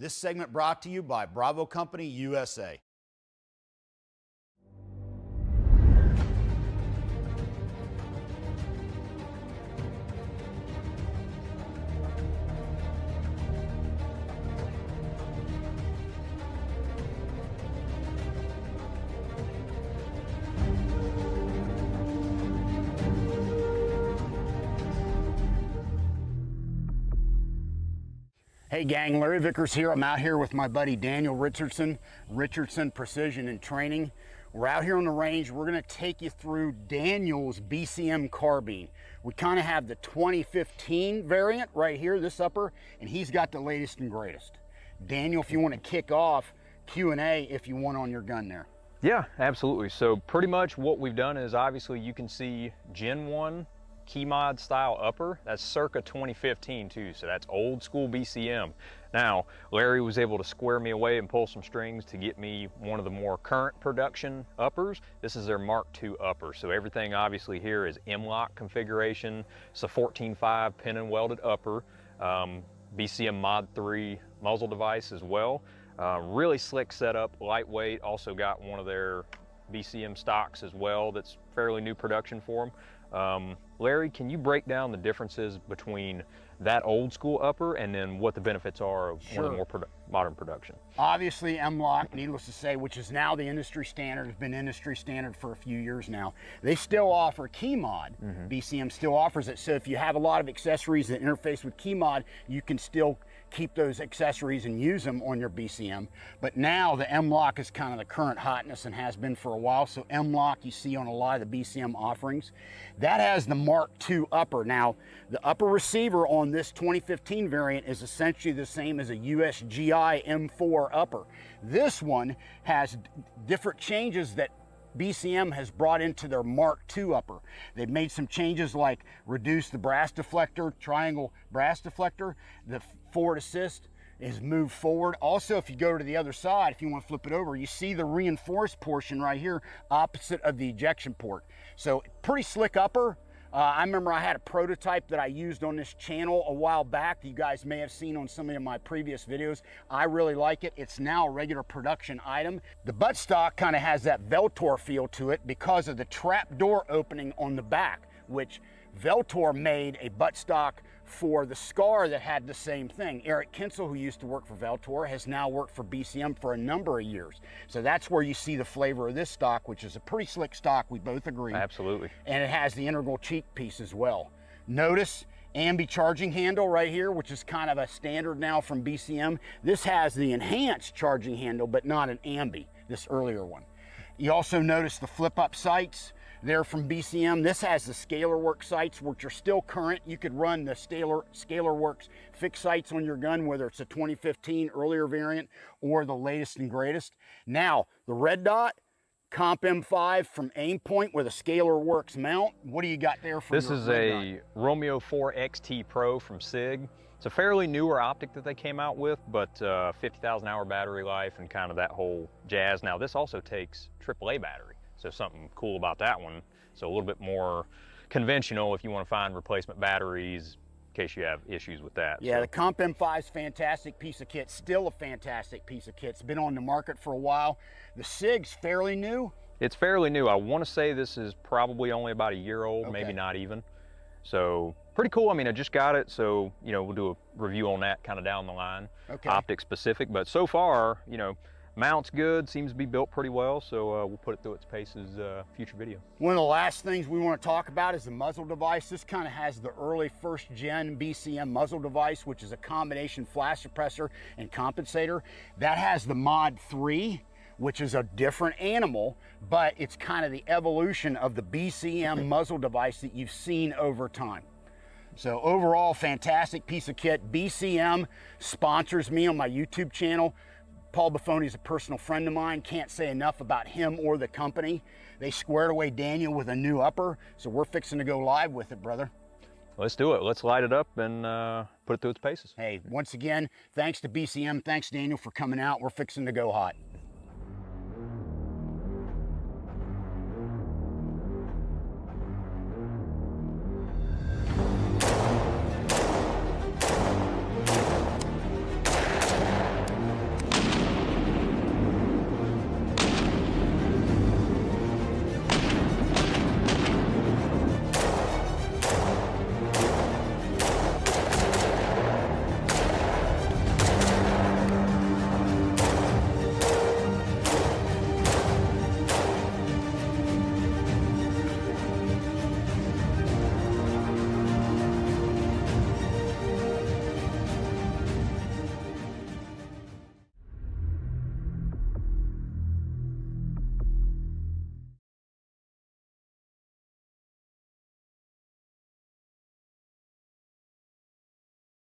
This segment brought to you by Bravo Company USA. Hey gang, Larry Vickers here. I'm out here with my buddy Daniel Richardson, Richardson Precision and Training. We're out here on the range. We're gonna take you through Daniel's BCM carbine. We kind of have the 2015 variant right here, this upper, and he's got the latest and greatest. Daniel, if you want to kick off Q&A if you want on your gun there. Yeah, absolutely. So pretty much what we've done is obviously you can see Gen 1 key mod style upper. That's circa 2015 too, so that's old school BCM. Now, Larry was able to square me away and pull some strings to get me one of the more current production uppers. This is their Mark II upper, so everything obviously here is M-LOK configuration. It's a 14.5 pin and welded upper, BCM Mod 3 muzzle device as well. Really slick setup, lightweight. Also got one of their BCM stocks as well that's fairly new production for them. Larry, can you break down the differences between that old school upper and then what the benefits are of one of the more modern production? Obviously M-LOK, needless to say, which is now the industry standard, has been industry standard for a few years now. They still offer key mod. BCM still offers it. So if you have a lot of accessories that interface with key mod, you can still keep those accessories and use them on your BCM. But now the M-LOK is kind of the current hotness and has been for a while. So M-LOK you see on a lot of the BCM offerings. That has the Mark II upper. Now, the upper receiver on this 2015 variant is essentially the same as a USGI M4 upper. This one has different changes that BCM has brought into their Mark II upper. They've made some changes like reduce the brass deflector, triangle brass deflector. The forward assist is moved forward. Also, if you go to the other side, if you want to flip it over, you see the reinforced portion right here opposite of the ejection port. So pretty slick upper. I remember I had a prototype that I used on this channel a while back that you guys may have seen on some of my previous videos. I really like it. It's now a regular production item. The buttstock kind of has that Veltor feel to it because of the trap door opening on the back, which Veltor made a buttstock for the Scar that had the same thing. Eric Kinsel, who used to work for Veltor, has now worked for BCM for a number of years. So that's where you see the flavor of this stock, which is a pretty slick stock, we both agree. Absolutely. And it has the integral cheek piece as well. Notice ambi charging handle right here, which is kind of a standard now from BCM. This has the enhanced charging handle, but not an ambi, this earlier one. You also notice the flip up sights. They're from BCM. This has the ScalarWorks sights, which are still current. You could run the ScalarWorks fixed sights on your gun, whether it's a 2015 earlier variant or the latest and greatest. Now, the red dot, Comp M5 from Aimpoint with a ScalarWorks mount. What do you got there for this? Is a Romeo 4 XT Pro from SIG. It's a fairly newer optic that they came out with, but 50,000 hour battery life and kind of that whole jazz. Now, this also takes AAA battery. So something cool about that one. So a little bit more conventional if you want to find replacement batteries in case you have issues with that. Yeah, the Comp M5 is a fantastic piece of kit. Still a fantastic piece of kit. It's been on the market for a while. The SIG's fairly new. It's fairly new. I want to say this is probably only about a year old, maybe not even. So pretty cool. I mean, I just got it, so you know we'll do a review on that kind of down the line. Optic specific, but so far, you know, mount's good, seems to be built pretty well, so we'll put it through its paces future video. One of the last things we want to talk about is the muzzle device. This kind of has the early first gen BCM muzzle device, which is a combination flash suppressor and compensator. That has the Mod 3, which is a different animal, but it's kind of the evolution of the BCM muzzle device that you've seen over time. So overall, fantastic piece of kit. BCM sponsors me on my YouTube channel. Paul Buffoni is a personal friend of mine. Can't say enough about him or the company. They squared away Daniel with a new upper, so we're fixing to go live with it, brother. Let's do it. Let's light it up and put it through its paces. Hey, once again, thanks to BCM. Thanks, Daniel, for coming out. We're fixing to go hot.